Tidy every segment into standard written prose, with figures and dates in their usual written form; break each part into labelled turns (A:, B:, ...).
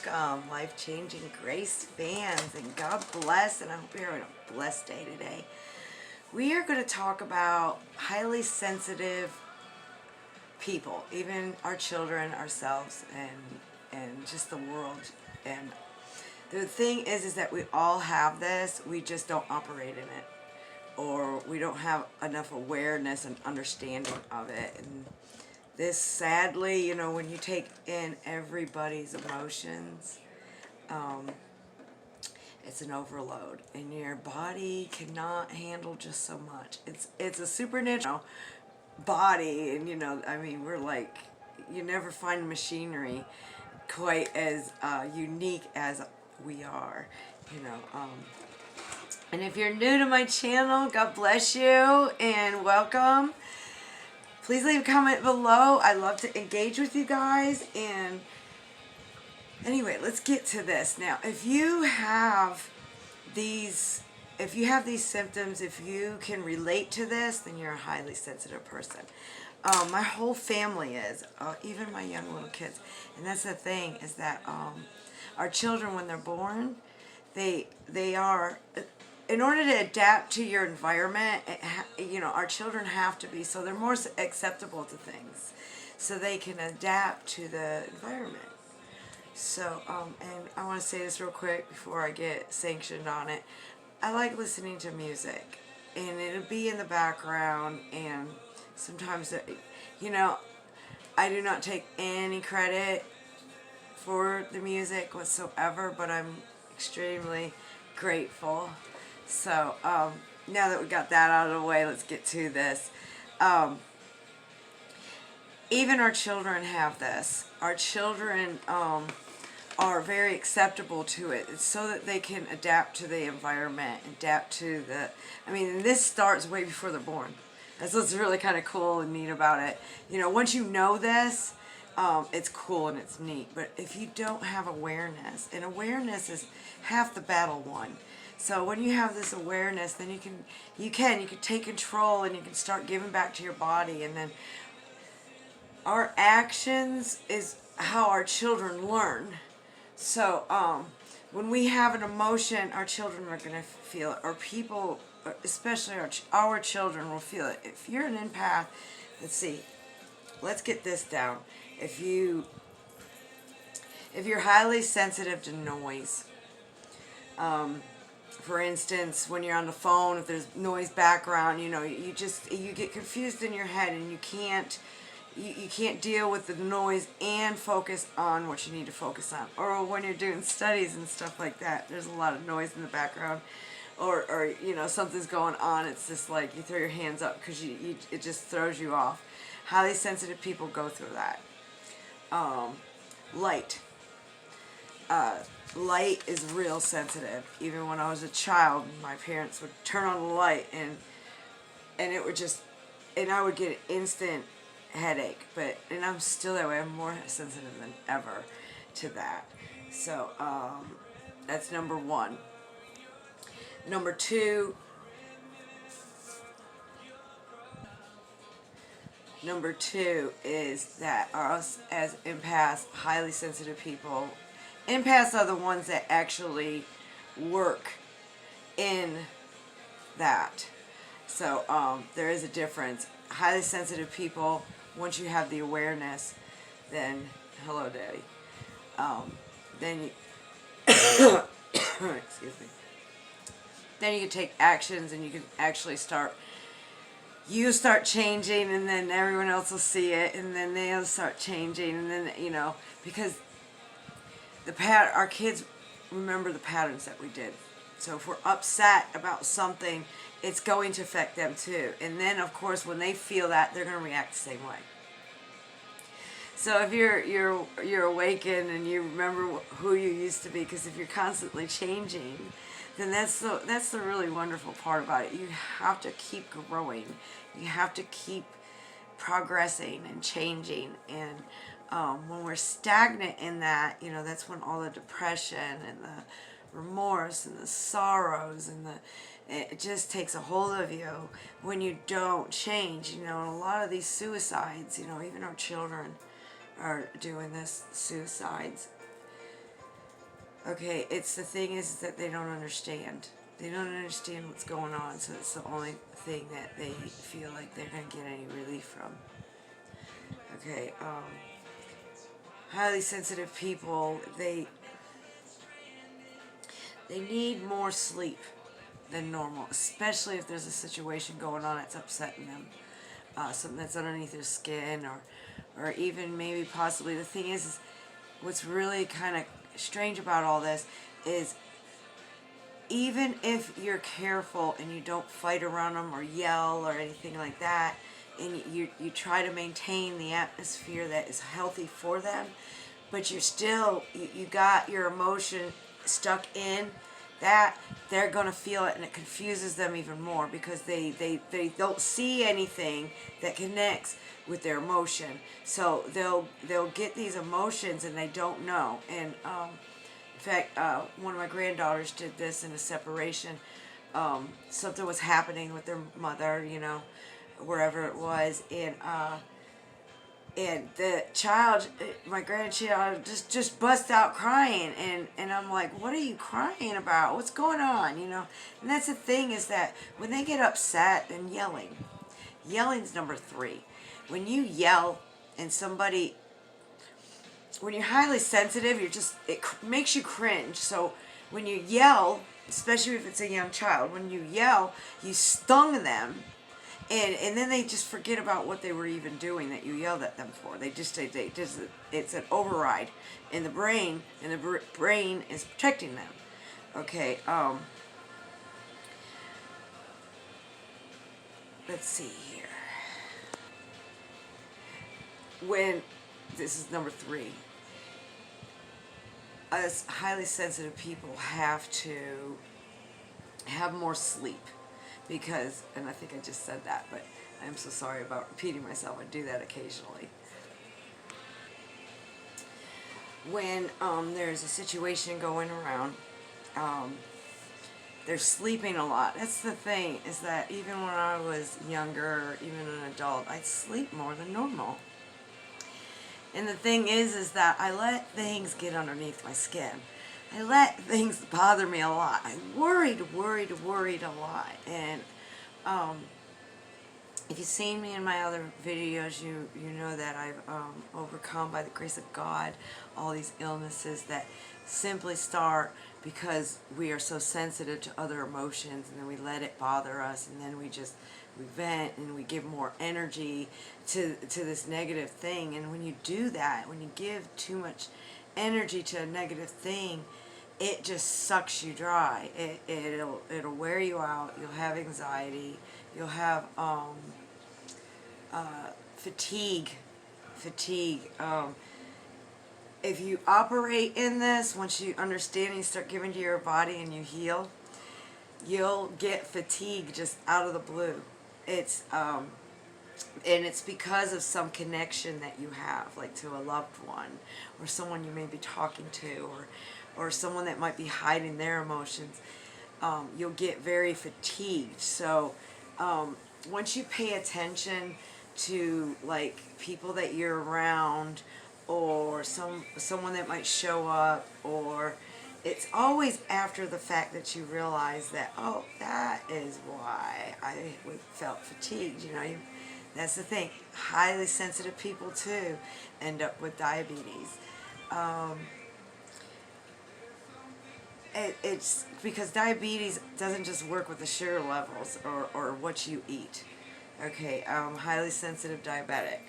A: welcome, life-changing grace fans, and God bless, and I hope you're having a blessed day today. We are going to talk about highly sensitive people, even our children, ourselves, and just the world. And the thing is that we all have this, we just don't operate in it, or we don't have enough awareness and understanding of it. And this, sadly, when you take in everybody's emotions, it's an overload, and your body cannot handle just so much. It's a supernatural body, and I mean, we're like, you never find machinery quite as unique as we are, and if you're new to my channel, God bless you and welcome. Please leave a comment below. I love to engage with you guys. And anyway, let's get to this. Now, if you have these symptoms, if you can relate to this, then you're a highly sensitive person. My whole family is, even my young little kids. And that's the thing, is that our children, when they're born, they are, in order to adapt to your environment, our children have to be, so they're more acceptable to things, so they can adapt to the environment. So, and I want to say this real quick before I get sanctioned on it. I like listening to music, and it'll be in the background, and sometimes, I do not take any credit for the music whatsoever, but I'm extremely grateful. So, now that we got that out of the way, let's get to this. Even our children have this. Our children are very acceptable to it. It's so that they can adapt to the environment, adapt to the... I mean, this starts way before they're born. That's what's really kind of cool and neat about it. Once you know this, it's cool and it's neat. But if you don't have awareness, and awareness is half the battle won. So when you have this awareness, then you can take control, and you can start giving back to your body. And then our actions is how our children learn. So when we have an emotion, our children are going to feel it, or people, especially our children, will feel it. If you're an empath, let's get this down. If you're highly sensitive to noise, for instance, when you're on the phone, if there's noise background, you get confused in your head, and you can't deal with the noise and focus on what you need to focus on. Or when you're doing studies and stuff like that, there's a lot of noise in the background, or something's going on. It's just like you throw your hands up because it just throws you off. Highly sensitive people go through that. Light. Light is real sensitive. Even when I was a child, my parents would turn on the light, and it would just, and I would get an instant headache. And I'm still that way. I'm more sensitive than ever to that. So that's number one. Number two is that us as empaths, highly sensitive people, empaths are the ones that actually work in that. So there is a difference. Highly sensitive people, once you have the awareness, then, hello Daddy, then you, excuse me, then you can take actions, and you can actually start changing, and then everyone else will see it, and then they'll start changing, and then, because our kids remember the patterns that we did. So if we're upset about something, it's going to affect them too. And then, of course, when they feel that, they're going to react the same way. So if you're awakened and you remember who you used to be, because if you're constantly changing, then that's the really wonderful part about it. You have to keep growing. You have to keep progressing and changing. And when we're stagnant in that, that's when all the depression and the remorse and the sorrows and it just takes a hold of you when you don't change. And a lot of these suicides, even our children are doing this, suicides. Okay, it's the thing is that they don't understand. They don't understand what's going on, so it's the only thing that they feel like they're going to get any relief from. Okay, highly sensitive people, they need more sleep than normal, especially if there's a situation going on that's upsetting them, something that's underneath their skin, or even maybe possibly the thing is what's really kind of strange about all this is even if you're careful and you don't fight around them or yell or anything like that, and you try to maintain the atmosphere that is healthy for them, but you're still, you got your emotion stuck in that, they're going to feel it, and it confuses them even more because they don't see anything that connects with their emotion. So they'll get these emotions and they don't know. And in fact, one of my granddaughters did this in a separation. Something was happening with their mother, you know, wherever it was, and the child, my grandchild, just bust out crying, and I'm like, what are you crying about? What's going on, you know? And that's the thing is that when they get upset, then yelling's number 3. When you yell and somebody, when you're highly sensitive, it makes you cringe. So when you yell, especially if it's a young child, when you yell, you stung them. And then they just forget about what they were even doing that you yelled at them for. They just it's an override in the brain, and the brain is protecting them. Okay. Let's see here. When this is number 3, us highly sensitive people have to have more sleep. Because, and I think I just said that, but I'm so sorry about repeating myself. I do that occasionally. When there's a situation going around, they're sleeping a lot. That's the thing, is that even when I was younger, or even an adult, I'd sleep more than normal. And the thing is that I let things get underneath my skin. I let things bother me a lot. I worried a lot. And if you've seen me in my other videos, you know that I've overcome, by the grace of God, all these illnesses that simply start because we are so sensitive to other emotions, and then we let it bother us, and then we vent and we give more energy to this negative thing. And when you do that, when you give too much energy to a negative thing, it just sucks you dry. It'll wear you out. You'll have anxiety. You'll have fatigue. If you operate in this, once you understand and you start giving to your body and you heal, you'll get fatigue just out of the blue. It's and it's because of some connection that you have, like to a loved one, or someone you may be talking to, or someone that might be hiding their emotions. You'll get very fatigued. So once you pay attention to like people that you're around, or someone that might show up, or it's always after the fact that you realize that, oh, that is why I felt fatigued. You know, that's the thing. Highly sensitive people too end up with diabetes. It's because diabetes doesn't just work with the sugar levels or what you eat. Okay, highly sensitive diabetic.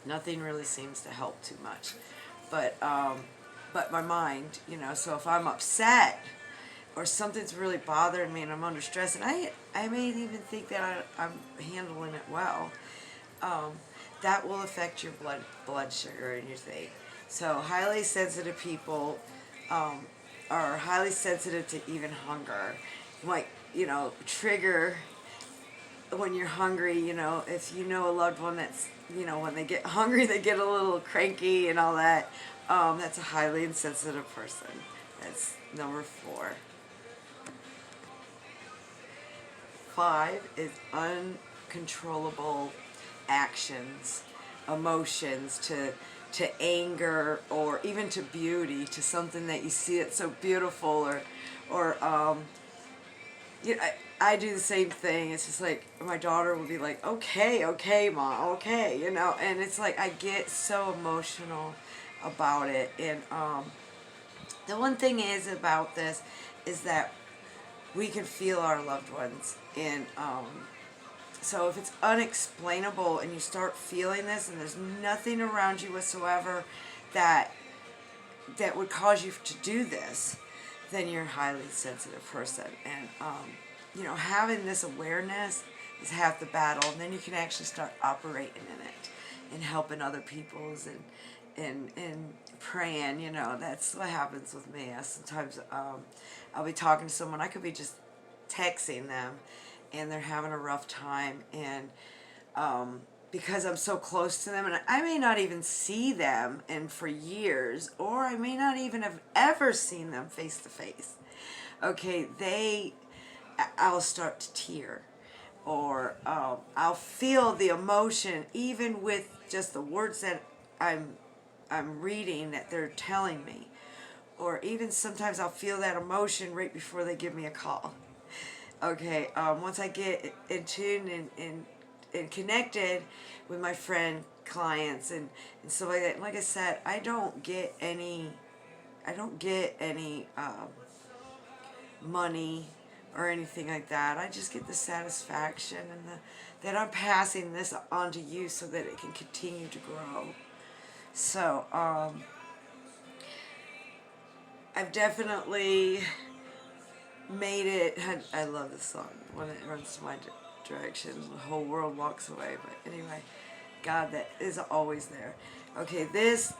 A: Nothing really seems to help too much. But my mind, you know, so if I'm upset or something's really bothering me and I'm under stress, and I may even think that I'm handling it well, that will affect your blood sugar in your thing. So highly sensitive people are highly sensitive to even hunger. Like, you know, trigger when you're hungry, you know, if you know a loved one that's, you know, when they get hungry, they get a little cranky and all that. That's a highly insensitive person. That's number 4. 5 is uncontrollable actions, emotions to to anger, or even to beauty, to something that you see it's so beautiful, or you know, I do the same thing. It's just like my daughter will be like, okay, okay, Mom, okay, you know, and it's like I get so emotional about it. And the one thing is about this is that we can feel our loved ones, and so if it's unexplainable and you start feeling this and there's nothing around you whatsoever that would cause you to do this, then you're a highly sensitive person. And you know, having this awareness is half the battle, and then you can actually start operating in it and helping other people's and praying. You know, that's what happens with me. Sometimes I'll be talking to someone, I could be just texting them, and they're having a rough time, and because I'm so close to them, and I may not even see them and for years, or I may not even have ever seen them face to face. Okay, I'll start to tear, or I'll feel the emotion even with just the words that I'm reading that they're telling me, or even sometimes I'll feel that emotion right before they give me a call. Okay, once I get in tune and connected with my friend, clients, and stuff like that. And like I said, I don't get any money or anything like that. I just get the satisfaction and that I'm passing this on to you so that it can continue to grow. So I've definitely made it. I love this song when it runs my direction. The whole world walks away. But anyway, God that is always there. Okay, this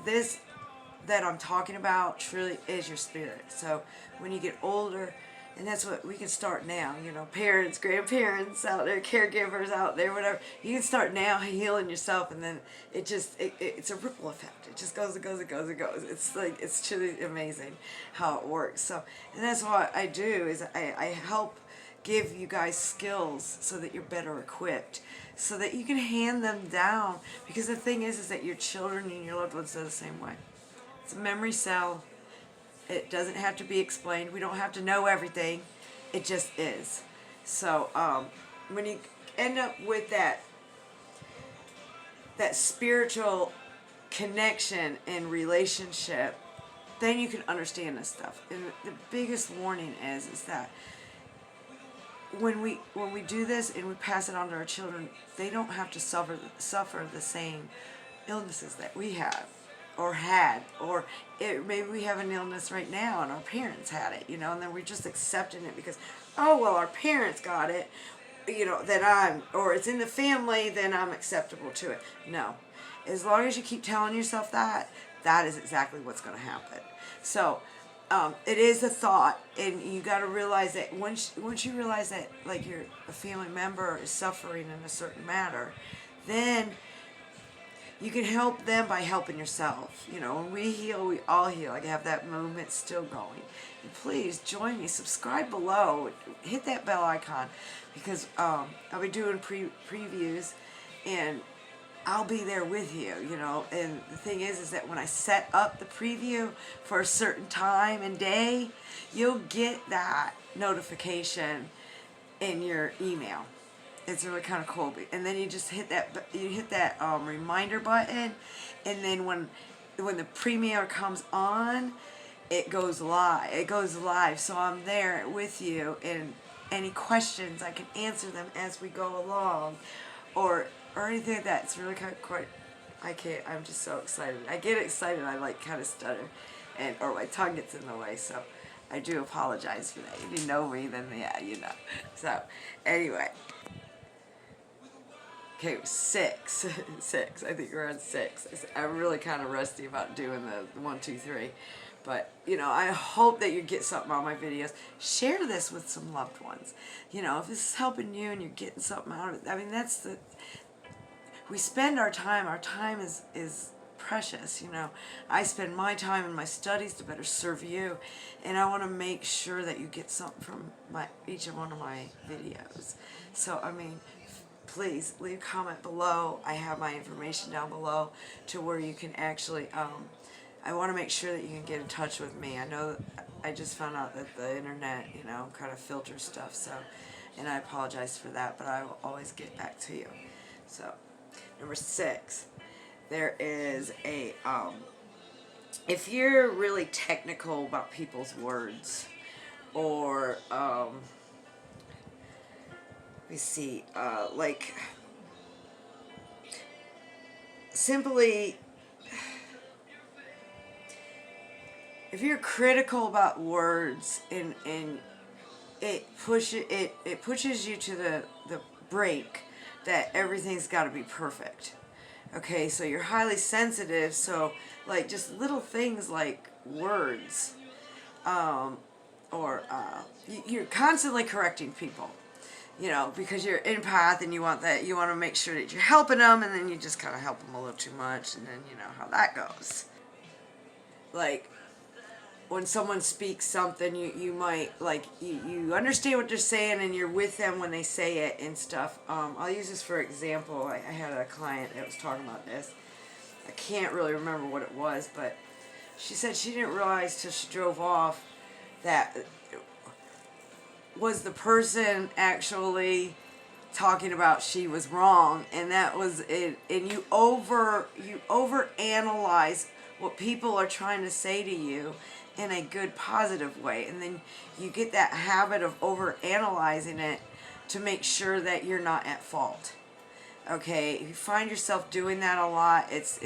A: that I'm talking about truly is your spirit. So when you get older, and that's what we can start now, you know, parents, grandparents out there, caregivers out there, whatever. You can start now healing yourself, and then it's a ripple effect. It just goes and goes and goes and goes. It's like, it's truly amazing how it works. So, and that's what I do, is I help give you guys skills so that you're better equipped, so that you can hand them down. Because the thing is that your children and your loved ones are the same way. It's a memory cell. It doesn't have to be explained. We don't have to know everything. It just is. So when you end up with that spiritual connection and relationship, then you can understand this stuff. And the biggest warning is that when we do this and we pass it on to our children, they don't have to suffer the same illnesses that we have or had, or maybe we have an illness right now and our parents had it, you know, and then we're just accepting it because, oh well, our parents got it, you know, or it's in the family, then I'm acceptable to it. No, as long as you keep telling yourself that is exactly what's going to happen. So it is a thought, and you got to realize that once you realize that, like, a family member is suffering in a certain matter, then you can help them by helping yourself. You know, when we heal, we all heal. I have that movement still going. And please join me. Subscribe below. Hit that bell icon, because I'll be doing previews, and I'll be there with you, you know. And the thing is that when I set up the preview for a certain time and day, you'll get that notification in your email. It's really kind of cool. And then you just hit that reminder button, and then when the premiere comes on, it goes live. So I'm there with you, and any questions, I can answer them as we go along, or anything like that. It's really kind of quite. I'm just so excited. I get excited. I like kind of stutter, or my tongue gets in the way. So I do apologize for that. If you know me, then yeah, you know. So anyway. Okay, 6. 6. I think we're on 6. I'm really kind of rusty about doing the 1, 2, 3. But, you know, I hope that you get something out of my videos. Share this with some loved ones. You know, if this is helping you and you're getting something out of it. I mean, we spend our time. Our time is precious, you know. I spend my time in my studies to better serve you. And I want to make sure that you get something from each one of my videos. So, I mean, please leave a comment below. I have my information down below to where you can actually, I want to make sure that you can get in touch with me. I know I just found out that the internet, you know, kind of filters stuff, so, and I apologize for that, but I will always get back to you. So, number 6, there is a, if you're really technical about people's words, or, let me see, like, simply, if you're critical about words and it pushes you to the break that everything's got to be perfect. Okay, so you're highly sensitive, so like just little things like words, or you're constantly correcting people, you know, because you're empath and you want to make sure that you're helping them, and then you just kind of help them a little too much, and then you know how that goes. Like, when someone speaks something, you might, like, you understand what they're saying and you're with them when they say it and stuff. I'll use this for example. I had a client that was talking about this. I can't really remember what it was, but she said she didn't realize till she drove off that was the person actually talking about she was wrong, and that was it. And you overanalyze what people are trying to say to you in a good positive way, and then you get that habit of overanalyzing it to make sure that you're not at fault. Okay, if you find yourself doing that a lot, it's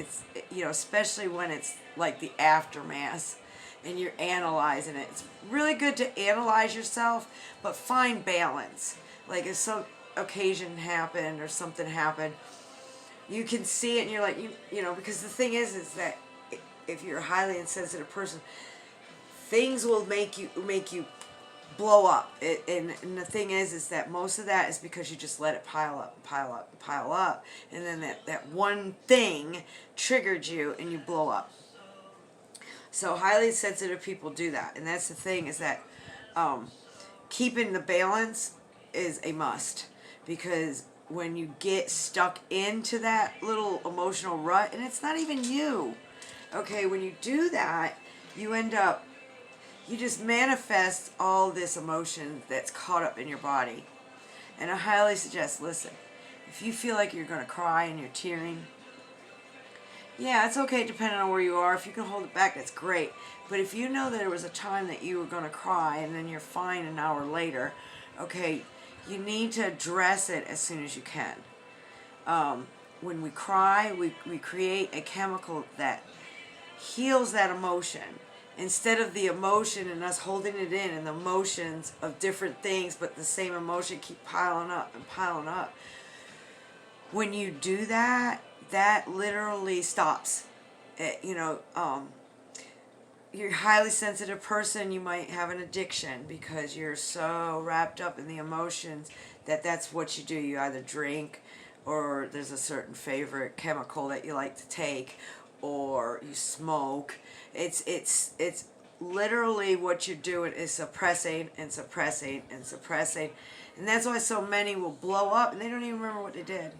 A: you know, especially when it's like the aftermath and you're analyzing it. It's really good to analyze yourself, but find balance. Like if some occasion happened or something happened, you can see it and you're like, you know, because the thing is that if you're a highly insensitive person, things will make you blow up. And the thing is that most of that is because you just let it pile up, and then that one thing triggered you and you blow up. So highly sensitive people do that, and that's the thing, is that keeping the balance is a must, because when you get stuck into that little emotional rut, and it's not even you, okay, when you do that, you end up, you just manifest all this emotion that's caught up in your body. And I highly suggest, listen, if you feel like you're going to cry and you're tearing, yeah, it's okay depending on where you are. If you can hold it back, that's great. But if you know that there was a time that you were going to cry and then you're fine an hour later, okay, you need to address it as soon as you can. When we cry, we create a chemical that heals that emotion. Instead of the emotion and us holding it in, and the emotions of different things, but the same emotion keep piling up and piling up. When you do that, that literally stops. You know, you're a highly sensitive person, you might have an addiction because you're so wrapped up in the emotions that that's what you do. You either drink, or there's a certain favorite chemical that you like to take, or you smoke. It's literally what you're doing is suppressing and suppressing and suppressing. And that's why so many will blow up and they don't even remember what they did.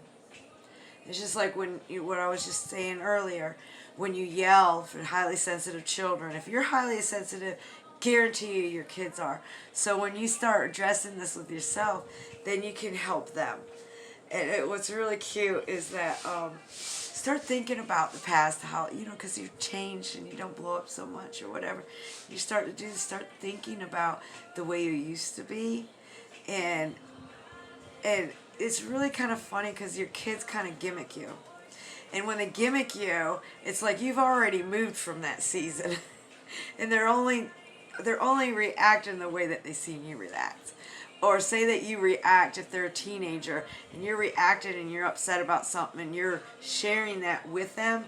A: It's just like what I was just saying earlier, when you yell for highly sensitive children. If you're highly sensitive, guarantee you your kids are. So when you start addressing this with yourself, then you can help them. And what's really cute is that start thinking about the past, how, you know, because you've changed and you don't blow up so much or whatever. You start thinking about the way you used to be, and it's really kind of funny because your kids kind of gimmick you, and when they gimmick you, it's like you've already moved from that season, and they're only reacting the way that they seen you react. Or say that you react, if they're a teenager, and you're reacting and you're upset about something and you're sharing that with them,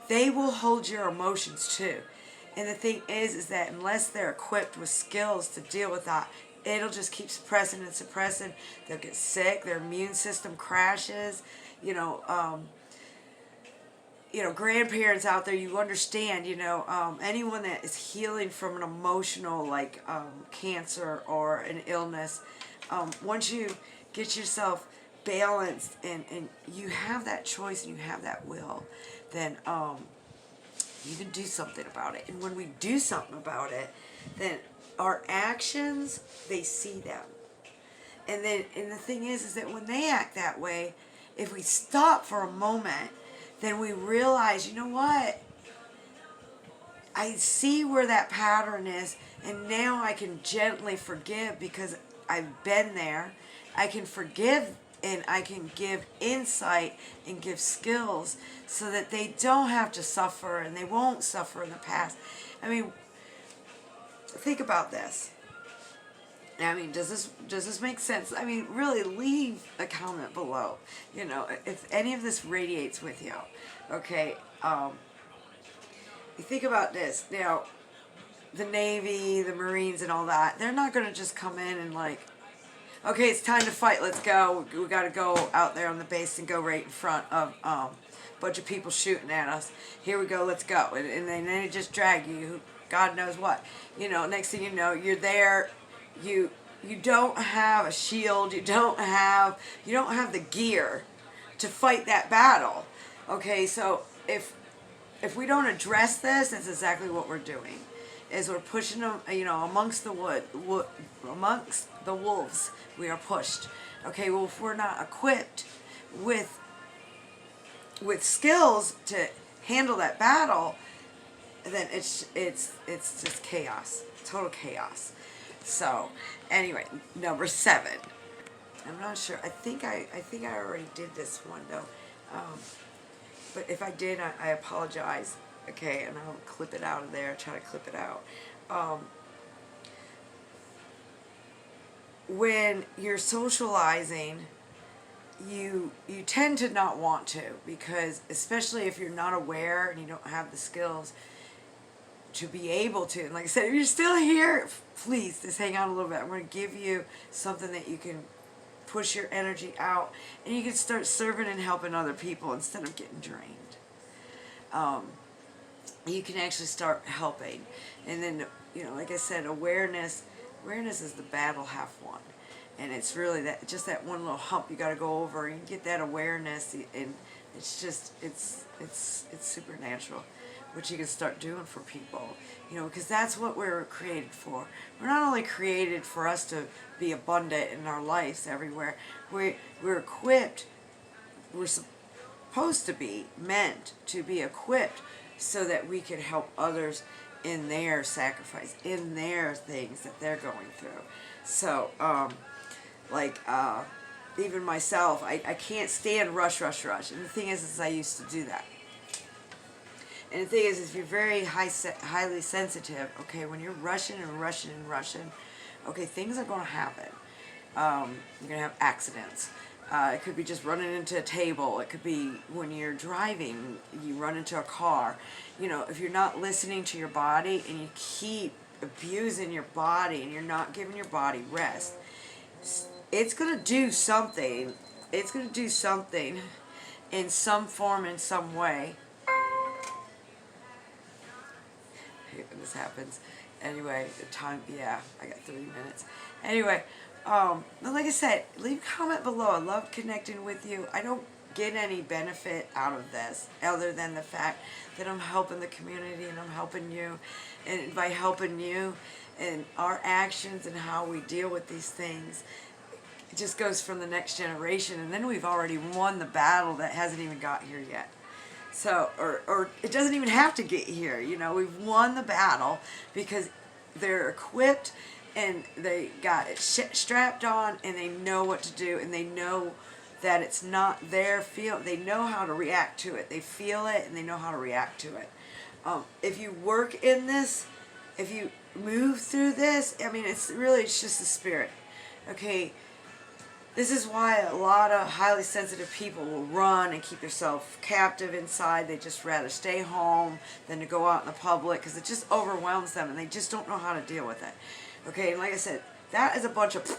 A: they will hold your emotions too. And the thing is that unless they're equipped with skills to deal with that, it'll just keep suppressing and suppressing. They'll get sick, their immune system crashes. You know, grandparents out there, you understand, anyone that is healing from an emotional, like cancer or an illness, once you get yourself balanced and you have that choice and you have that will, then you can do something about it. And when we do something about it, then our actions, they see them. And the thing is that when they act that way, if we stop for a moment, then we realize, you know what? I see where that pattern is, and now I can gently forgive because I've been there. I can forgive and I can give insight and give skills so that they don't have to suffer and they won't suffer in the past. I mean, think about this. I mean, does this make sense? I mean, really, leave a comment below. You know, if any of this radiates with you, okay? You think about this. Now, the Navy, the Marines, and all that, they're not going to just come in and like, okay, it's time to fight, let's go. We got to go out there on the base and go right in front of a bunch of people shooting at us. Here we go, let's go. And then they just drag you, God knows what. You know, next thing you know, you're there. You don't have a shield. You don't have the gear to fight that battle. Okay, so if we don't address this, that's exactly what we're doing. Is we're pushing them, you know, amongst the wolves, we are pushed. Okay, well, if we're not equipped with skills to handle that battle, then it's just chaos, total chaos. So, anyway, number 7. I'm not sure. I think I already did this one though. But if I did, I apologize. Okay, and I'll clip it out of there. Try to clip it out. When you're socializing, you tend to not want to, because especially if you're not aware and you don't have the skills to be able to. And like I said, if you're still here, please just hang on a little bit. I'm going to give you something that you can push your energy out, and you can start serving and helping other people instead of getting drained. You can actually start helping. And then, you know, like I said, awareness is the battle half won. And it's really just that one little hump you got to go over and get that awareness, and it's just it's supernatural what you can start doing for people, you know, because that's what we're created for. We're not only created for us to be abundant in our lives everywhere. We're equipped. We're supposed to be meant to be equipped so that we can help others in their sacrifice, in their things that they're going through. So, even myself, I can't stand rush. And the thing is I used to do that. And the thing is, if you're very highly sensitive, okay, when you're rushing, okay, things are going to happen. You're going to have accidents. It could be just running into a table. It could be when you're driving, you run into a car. You know, if you're not listening to your body and you keep abusing your body and you're not giving your body rest, it's going to do something. It's going to do something in some form, in some way. I hate when this happens. Anyway, the time, yeah, I got 3 minutes. Anyway, like I said, leave a comment below. I love connecting with you. I don't get any benefit out of this other than the fact that I'm helping the community and I'm helping you. And by helping you and our actions and how we deal with these things, it just goes from the next generation. And then we've already won the battle that hasn't even got here yet. So, or it doesn't even have to get here. You know, we've won the battle because they're equipped and they got it strapped on and they know what to do and they know that it's not their feel. They know how to react to it. They feel it and they know how to react to it. If you work in this, if you move through this, I mean, it's just the spirit. Okay. This is why a lot of highly sensitive people will run and keep themselves captive inside. They just rather stay home than to go out in the public because it just overwhelms them and they just don't know how to deal with it. Okay, and like I said, that is a bunch of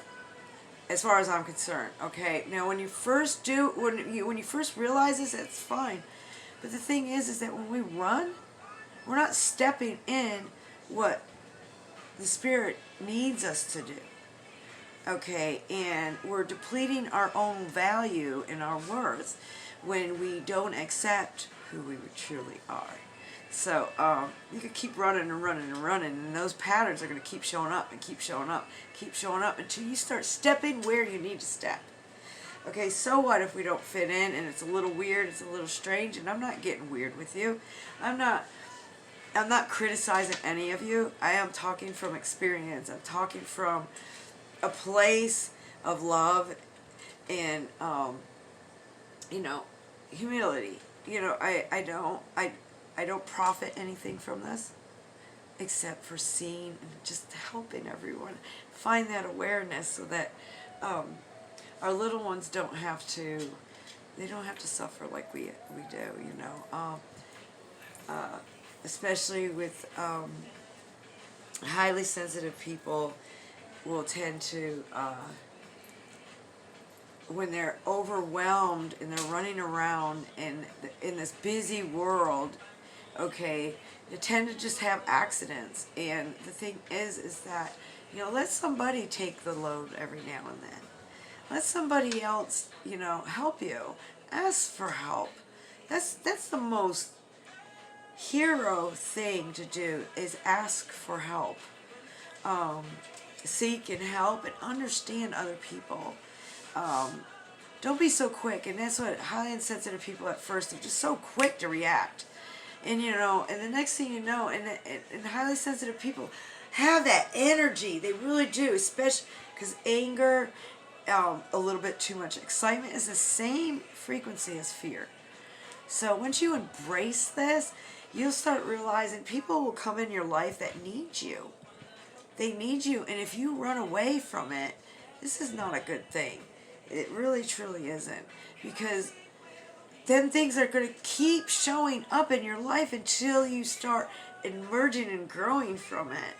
A: as far as I'm concerned. Okay, now when you first when you first realize this, it's fine. But the thing is that when we run, we're not stepping in what the Spirit needs us to do. Okay, and we're depleting our own value and our worth when we don't accept who we truly are. So you could keep running and running and running, and those patterns are going to keep showing up and keep showing up, keep showing up until you start stepping where you need to step. Okay, so what if we don't fit in and it's a little weird, it's a little strange, and I'm not getting weird with you. I'm not criticizing any of you. I am talking from experience. I'm talking from a place of love and you know, humility. You know, I don't profit anything from this except for seeing and just helping everyone find that awareness so that our little ones don't have to suffer like we do, you know. Especially with highly sensitive people will tend to when they're overwhelmed and they're running around in this busy world, okay, they tend to just have accidents. And the thing is that, you know, let somebody take the load every now and then. Let somebody else, you know, help you. Ask for help. That's the most hero thing to do, is ask for help. Seek and help and understand other people. Don't be so quick, and that's what highly insensitive people at first are just so quick to react. And you know, and the next thing you know, and highly sensitive people have that energy. They really do, especially because anger, a little bit too much excitement is the same frequency as fear. So once you embrace this, you'll start realizing people will come in your life that need you. They need you, and if you run away from it, this is not a good thing. It really, truly isn't. Because then things are going to keep showing up in your life until you start emerging and growing from it.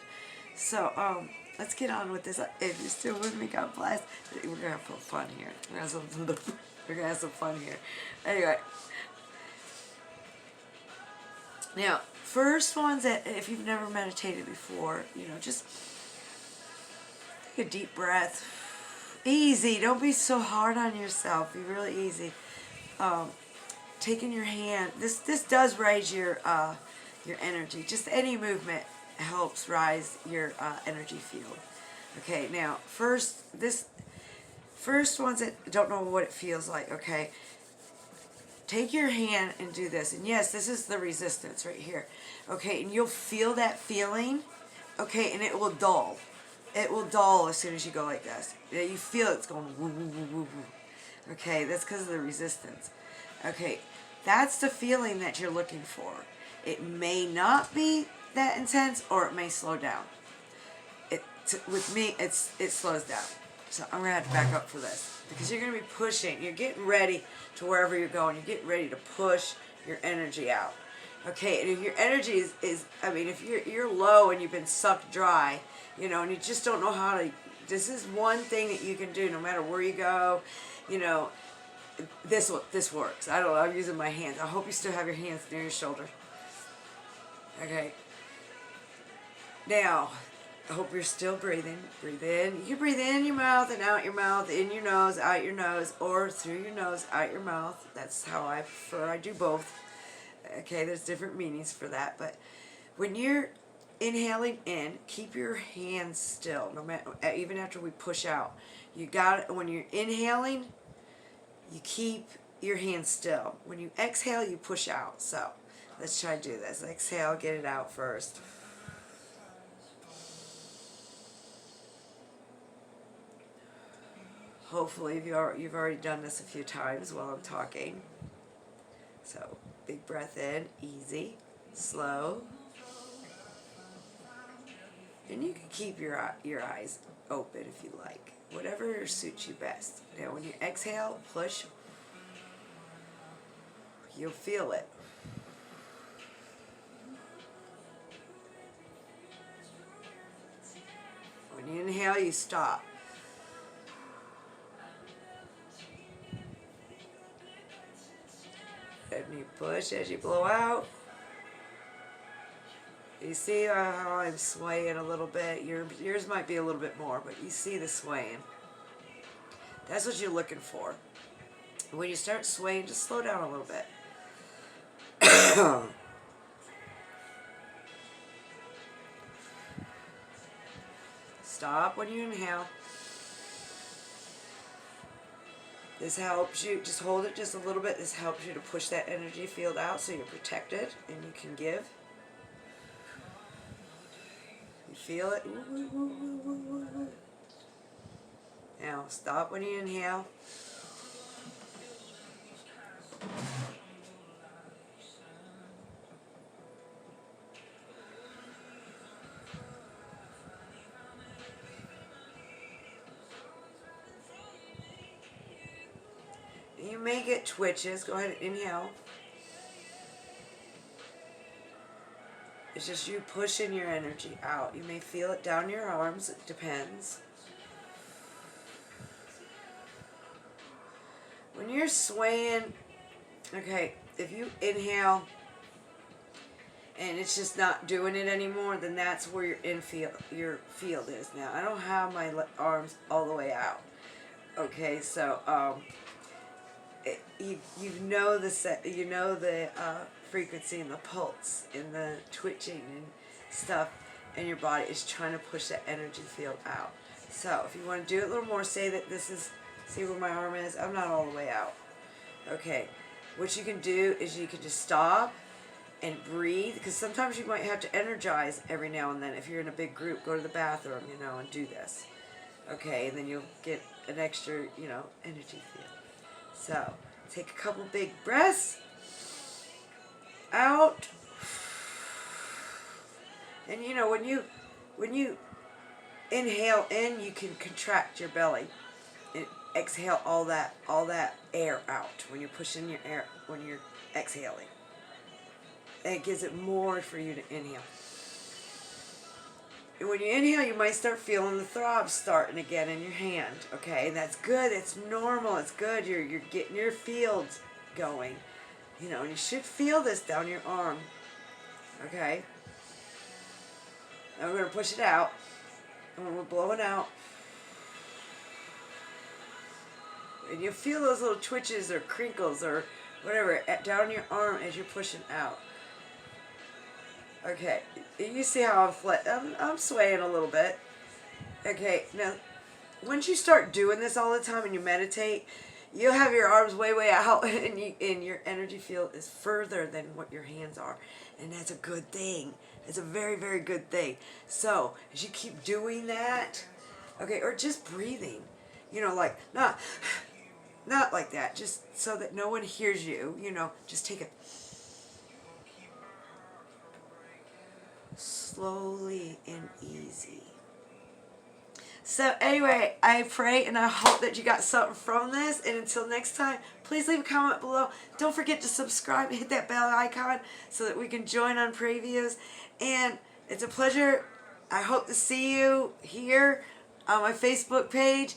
A: So, let's get on with this. If you're still with me, God bless. We're going to have some fun here. We're going to have some fun here. Anyway. Now, first ones that, if you've never meditated before, you know, just take a deep breath. Easy. Don't be so hard on yourself. Be really easy. Taking your hand. This does raise your energy. Just any movement helps rise your energy field. Okay. Now, first ones that don't know what it feels like. Okay. Take your hand and do this. And yes, this is the resistance right here. Okay, and you'll feel that feeling. Okay, and it will dull. It will dull as soon as you go like this. Yeah, you feel it's going woo, woo, woo, woo, woo. Okay, that's because of the resistance. Okay, that's the feeling that you're looking for. It may not be that intense, or it may slow down. With me, it slows down. So I'm going to have to back up for this. Because you're going to be pushing. You're getting ready to wherever you're going. You're getting ready to push your energy out. Okay, and if your energy is I mean, if you're low and you've been sucked dry, you know, and you just don't know how to, this is one thing that you can do no matter where you go, you know, this works. I don't know, I'm using my hands. I hope you still have your hands near your shoulder. Okay. Now, I hope you're still breathing. Breathe in. You can breathe in your mouth and out your mouth, in your nose, out your nose, or through your nose, out your mouth. That's how I prefer. I do both. Okay, there's different meanings for that. But when you're inhaling in, keep your hands still. No matter, even after we push out, you got. When you're inhaling, you keep your hands still. When you exhale, you push out. So let's try to do this. Exhale, get it out first. Hopefully you've already done this a few times while I'm talking. So, big breath in, easy, slow. And you can keep your eyes open if you like. Whatever suits you best. Now when you exhale, push. You'll feel it. When you inhale, you stop. And you push as you blow out. You see how I'm swaying a little bit? Yours might be a little bit more, but you see the swaying. That's what you're looking for. When you start swaying, just slow down a little bit. Stop when you inhale. This helps you, just hold it just a little bit. This helps you to push that energy field out so you're protected and you can give. You feel it? Now stop when you inhale. You may get twitches. Go ahead and inhale. It's just you pushing your energy out. You may feel it down your arms. It depends. When you're swaying, okay, if you inhale and it's just not doing it anymore, then that's where your field is now. I don't have my arms all the way out. Okay, so you know the frequency and the pulse and the twitching and stuff, and your body is trying to push that energy field out. So if you want to do it a little more, say that this is, see where my arm is? I'm not all the way out. Okay, what you can do is you can just stop and breathe, because sometimes you might have to energize every now and then. If you're in a big group, go to the bathroom, and do this. Okay, and then you'll get an extra, energy field. So, take a couple big breaths out. And when you inhale in, you can contract your belly and exhale all that air out when you're pushing your air, when you're exhaling. And it gives it more for you to inhale. And when you inhale, you might start feeling the throbs starting again in your hand. Okay, and that's good. It's normal. It's good. You're getting your fields going. And you should feel this down your arm. Okay. Now we're going to push it out. And when we're blowing out, and you'll feel those little twitches or crinkles or whatever down your arm as you're pushing out. Okay, you see how I'm swaying a little bit. Okay, now, once you start doing this all the time and you meditate, you'll have your arms way out, and your energy field is further than what your hands are. And that's a good thing. It's a very, very good thing. So, as you keep doing that, okay, or just breathing, like, not like that, just so that no one hears you, just take it slowly and easy. So anyway, I pray and I hope that you got something from this. And until next time, please leave a comment below. Don't forget to subscribe and hit that bell icon so that we can join on previews. And it's a pleasure. I hope to see you here on my Facebook page.